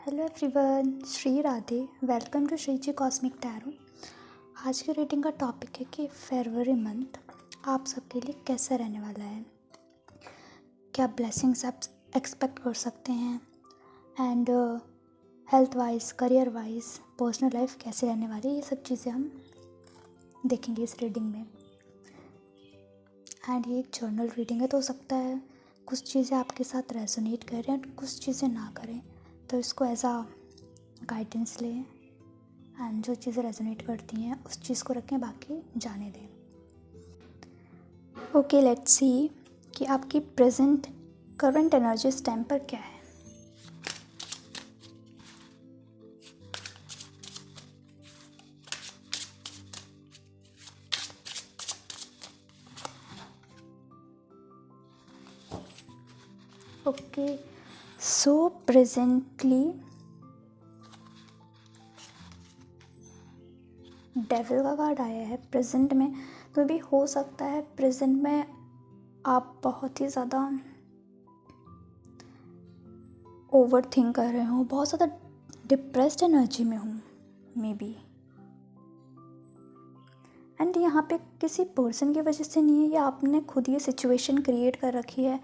Hello everyone, Shri Radhe. Welcome to Shri ji cosmic tarot. आज की reading का टॉपिक है कि फरवरी मंथ आप सबके लिए कैसा रहने वाला है, क्या ब्लेसिंग्स आप एक्सपेक्ट कर सकते हैं and health wise, career wise, personal life कैसे रहने वाली है, ये सब चीज़ें हम देखेंगे इस रीडिंग में। एंड ये एक जर्नल रीडिंग है, तो हो सकता है कुछ चीज़ें आपके साथ रेजोनेट करें और कुछ चीज़ें ना करें, तो इसको एज आ गाइडेंस लें एंड जो चीज़ें रेजोनेट करती हैं उस चीज़ को रखें, बाकी जाने दें। ओके, लेट्स सी कि आपकी प्रेजेंट करंट एनर्जी इस टाइम पर क्या है। ओके, सो प्रेजेंटली डेविल का कार्ड आया है प्रेजेंट में। तो भी हो सकता है प्रेजेंट में आप बहुत ही ज़्यादा ओवर थिंक कर रहे हो, बहुत ज़्यादा डिप्रेस्ड एनर्जी में हो मे बी। एंड यहाँ पे किसी पर्सन की वजह से नहीं है, या आपने खुद ये सिचुएशन क्रिएट कर रखी है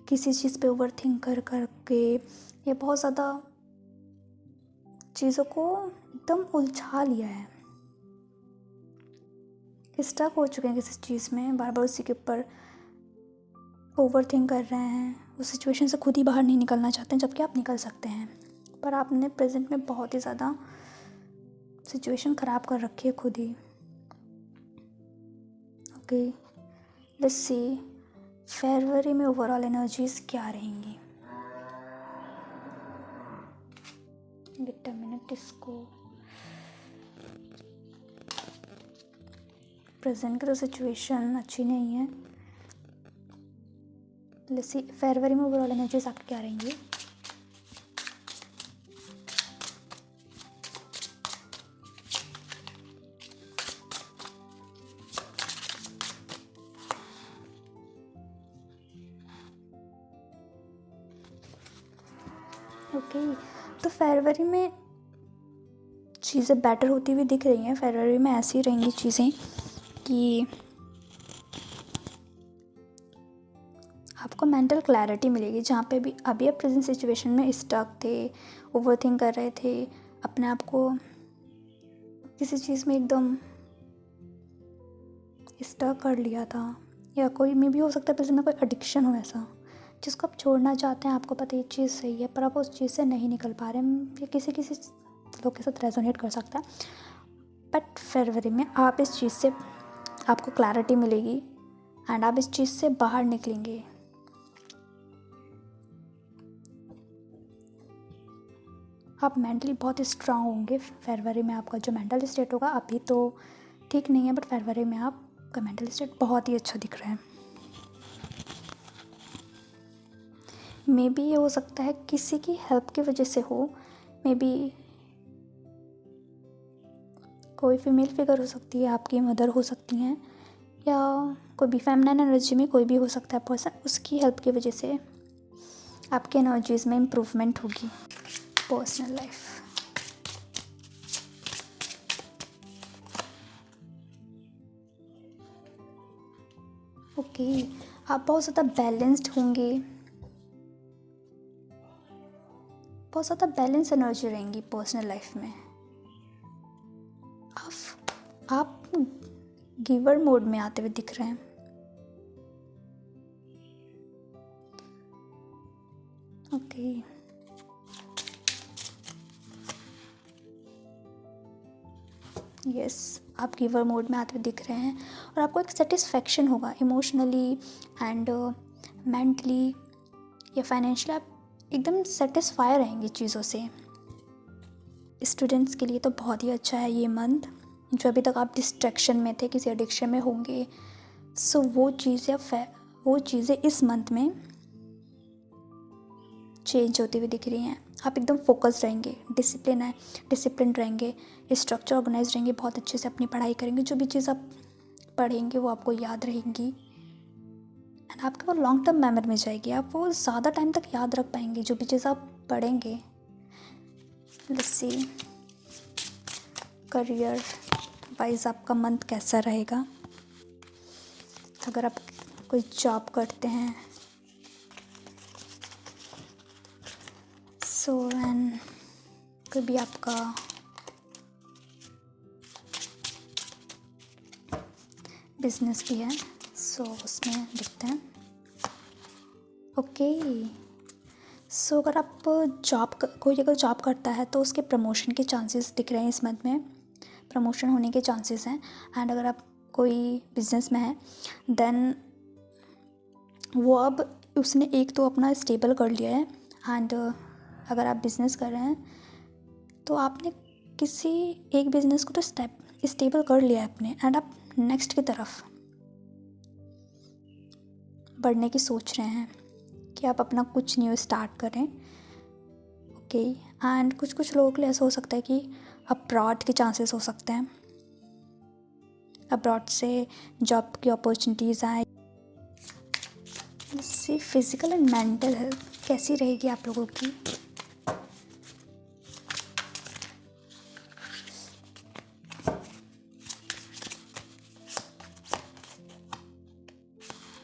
किसी चीज़ पे ओवर थिंक कर करके, ये बहुत ज़्यादा चीज़ों को एकदम उलझा लिया है, स्टक हो चुके हैं किसी चीज़ में, बार बार उसी के ऊपर ओवर थिंक कर रहे हैं, उस सिचुएशन से खुद ही बाहर नहीं निकलना चाहते हैं, जबकि आप निकल सकते हैं, पर आपने प्रेजेंट में बहुत ही ज़्यादा सिचुएशन ख़राब कर रखी है खुद ही। ओके, लेट्स सी फरवरी में ओवरऑल एनर्जीज क्या रहेंगी। वेट अ मिनट, इसको प्रेजेंट की तो सिचुएशन अच्छी नहीं है। लेट्स सी फरवरी में ओवरऑल एनर्जीज आपकी क्या रहेंगी। ओके, तो फरवरी में चीज़ें बेटर होती हुई दिख रही हैं। फरवरी में ऐसी ही रहेंगी चीज़ें कि आपको मेंटल क्लैरिटी मिलेगी, जहाँ पे भी अभी आप प्रेजेंट सिचुएशन में स्टक थे, ओवरथिंक कर रहे थे, अपने आप को किसी चीज़ में एकदम स्टक कर लिया था, या कोई में भी हो सकता है प्रेजेंट में कोई एडिक्शन हो ऐसा जिसको आप छोड़ना चाहते हैं, आपको पता है ये चीज़ सही है पर आप उस चीज़ से नहीं निकल पा रहे हैं, या किसी किसी लोग के साथ रेजोनेट कर सकता है। बट फरवरी में आप इस चीज़ से, आपको क्लैरिटी मिलेगी एंड आप इस चीज़ से बाहर निकलेंगे। आप मेंटली बहुत स्ट्रांग होंगे फरवरी में। आपका जो मेंटल स्टेट होगा अभी तो ठीक नहीं है, बट फरवरी में आपका मेंटल स्टेट बहुत ही अच्छा दिख रहा है। मे बी ये हो सकता है किसी की हेल्प की वजह से हो, मे बी कोई फीमेल फिगर हो सकती है, आपकी मदर हो सकती हैं, या कोई भी फेमिनिन एनर्जी में कोई भी हो सकता है पर्सन, उसकी हेल्प की वजह से आपकी एनर्जीज़ में इम्प्रूवमेंट होगी। पर्सनल लाइफ, ओके, आप बहुत ज़्यादा बैलेंस्ड होंगे, बहुत ज़्यादा बैलेंस एनर्जी रहेंगी पर्सनल लाइफ में। आप गिवर मोड में आते हुए दिख रहे हैं। ओके, यस, आप गिवर मोड में आते हुए दिख रहे हैं और आपको एक सेटिस्फेक्शन होगा इमोशनली एंड मेंटली या फाइनेंशियली। आप एकदम सेटिस्फाई रहेंगे चीज़ों से। स्टूडेंट्स के लिए तो बहुत ही अच्छा है ये मंथ। जो अभी तक आप डिस्ट्रैक्शन में थे, किसी एडिक्शन में होंगे, सो वो चीज़ें इस मंथ में चेंज होती हुई दिख रही हैं। आप एकदम फोकस रहेंगे, डिसिप्लिन रहेंगे, स्ट्रक्चर ऑर्गेनाइज रहेंगे, बहुत अच्छे से अपनी पढ़ाई करेंगे। जो भी चीज़ आप पढ़ेंगे वो आपको याद रहेंगी एंड आपका वो लॉन्ग टर्म मेमोरी में जाएगी। आप वो ज़्यादा टाइम तक याद रख पाएंगे जो भी चीज़ आप पढ़ेंगे। लेट्स सी करियर वाइज आपका मंथ कैसा रहेगा। अगर आप कोई जॉब करते हैं सो एंड कोई भी आपका बिजनेस भी है सो उसमें देखते हैं। ओके सो अगर आप कोई अगर जॉब करता है तो उसके प्रमोशन के चांसेस दिख रहे हैं इस मंथ में, प्रमोशन होने के चांसेस हैं। एंड अगर आप कोई बिजनेस में है देन वो अब उसने एक तो अपना स्टेबल कर लिया है। एंड अगर आप बिज़नेस कर रहे हैं तो आपने किसी एक बिज़नेस को तो स्टेबल कर लिया है अपने, एंड आप नेक्स्ट की तरफ बढ़ने की सोच रहे हैं कि आप अपना कुछ न्यू स्टार्ट करें। ओके एंड कुछ लोगों के लिए ऐसा हो सकता है कि अब्रॉड के चांसेस हो सकते हैं, अब्रॉड से जॉब की अपॉर्चुनिटीज़ आए। इससे फिज़िकल एंड मेंटल हेल्थ कैसी रहेगी आप लोगों की।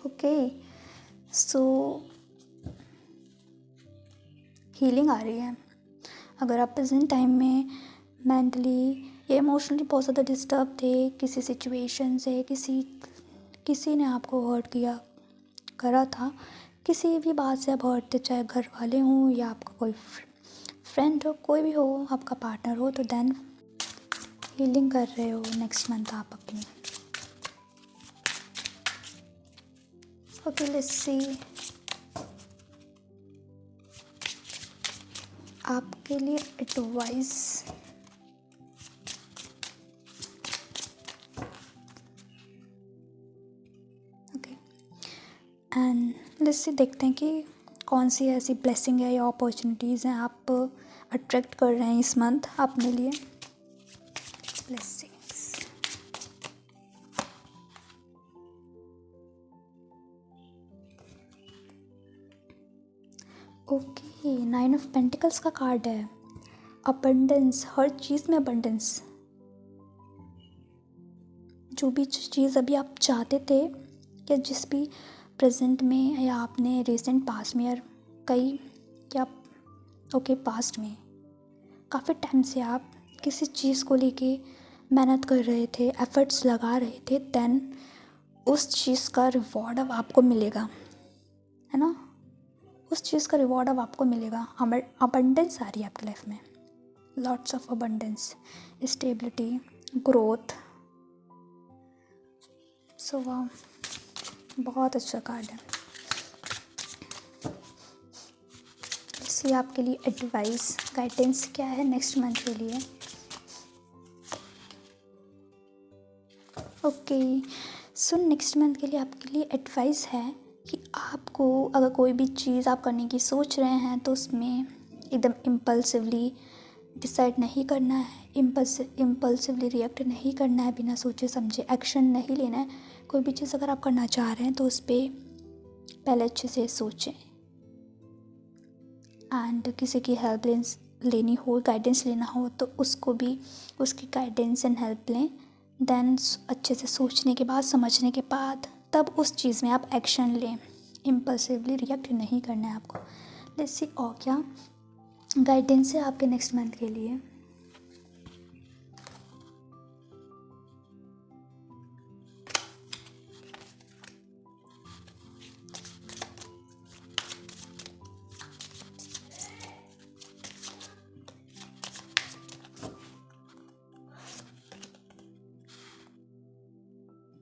ओके सो हीलिंग आ रही है। अगर आप प्रेजेंट टाइम में मेंटली या इमोशनली बहुत ज़्यादा डिस्टर्ब थे किसी सिचुएशन से, किसी ने आपको हर्ट करा था, किसी भी बात से आप हर्ट थे, चाहे घर वाले हों या आपका कोई फ्रेंड हो, कोई भी हो, आपका पार्टनर हो, तो देन हीलिंग कर रहे हो नेक्स्ट मंथ आप अपनी। ओके लेट्स सी आपके लिए advice. Okay and let's see देखते हैं कि कौन सी ऐसी ब्लेसिंग है या अपॉर्चुनिटीज़ हैं आप अट्रैक्ट कर रहे हैं इस मंथ अपने लिए। ब्लेसिंग्स ओके 9 ऑफ पेंटिकल्स का कार्ड है। अबंडेंस, हर चीज़ में अबंडेंस। जो भी चीज़ अभी आप चाहते थे या जिस भी प्रेजेंट में या आपने रिसेंट पास्ट में या कई या ओके पास्ट में काफ़ी टाइम से आप किसी चीज़ को लेके मेहनत कर रहे थे, एफर्ट्स लगा रहे थे, देन उस चीज़ का रिवॉर्ड अब आपको मिलेगा, है ना। उस चीज़ का रिवॉर्ड अब आपको मिलेगा। अबंडेंस आ रही है आपकी लाइफ में, lots of abundance, stability, growth. So वाह, बहुत अच्छा कार्ड है। इसलिए आपके लिए एडवाइस गाइडेंस क्या है नेक्स्ट मंथ के लिए। ओके सो नेक्स्ट मंथ के लिए आपके लिए एडवाइस है कि आपको अगर कोई भी चीज़ आप करने की सोच रहे हैं तो उसमें एकदम इम्पल्सिवली डिसाइड नहीं करना है, इम्पल्सिवली रिएक्ट नहीं करना है, बिना सोचे समझे एक्शन नहीं लेना है। कोई भी चीज़ अगर आप करना चाह रहे हैं तो उस पर पहले अच्छे से सोचें, एंड किसी की हेल्प लेनी हो, गाइडेंस लेना हो तो उसको भी उसकी गाइडेंस एंड हेल्प लें। देन अच्छे से सोचने के बाद, समझने के बाद तब उस चीज़ में आप एक्शन लें। इम्पल्सिवली रिएक्ट नहीं करना है आपको। लेट्स सी और क्या गाइडेंस है आपके नेक्स्ट मंथ के लिए।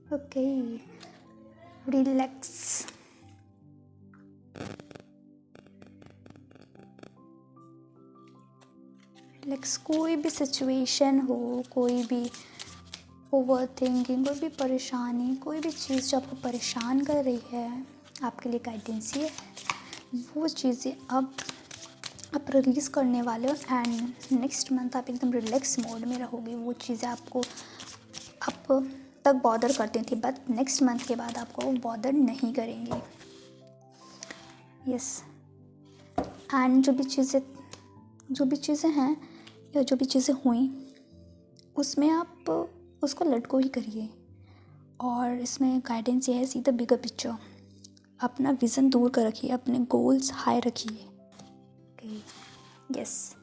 Okay relax. कोई भी सिचुएशन हो, कोई भी ओवर थिंकिंग, कोई भी परेशानी, कोई भी चीज़ जो आपको परेशान कर रही है, आपके लिए गाइडेंस ये है। वो चीज़ें अब आप रिलीज़ करने वाले हो एंड नेक्स्ट मंथ आप एकदम रिलैक्स मोड में रहोगे। वो चीज़ें आपको अब तक बॉदर करती थी बट नेक्स्ट मंथ के बाद आपको बॉदर नहीं करेंगी। यस एंड जो भी चीज़ें हैं या जो भी चीज़ें हुई उसमें आप उसको लेट गो ही करिए। और इसमें गाइडेंस ये है, सी द बिगर पिक्चर। अपना विज़न दूर कर रखिए, अपने गोल्स हाई रखिए। Okay, yes,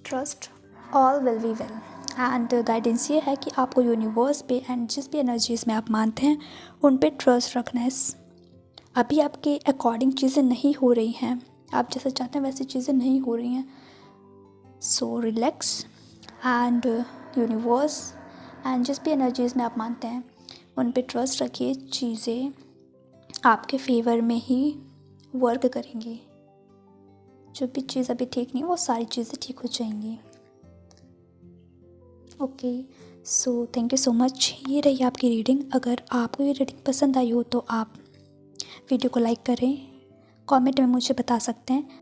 trust all will be well. And guidance ये है कि आपको यूनिवर्स पे एंड जिस भी एनर्जीज में आप मानते हैं उन पे ट्रस्ट रखना है। अभी आपके अकॉर्डिंग चीज़ें नहीं हो रही हैं, आप जैसा चाहते हैं वैसी चीज़ें नहीं हो रही हैं। So relax and universe and जिस भी एनर्जीज में आप मानते हैं उन पे ट्रस्ट रखिए। चीज़ें आपके फेवर में ही वर्क करेंगी। जो भी चीज़ अभी ठीक नहीं वो सारी चीज़ें ठीक हो जाएंगी। Okay, so thank you so much. ये रही आपकी रीडिंग। अगर आपको ये रीडिंग पसंद आई हो तो आप वीडियो को लाइक करें, कमेंट में मुझे बता सकते हैं।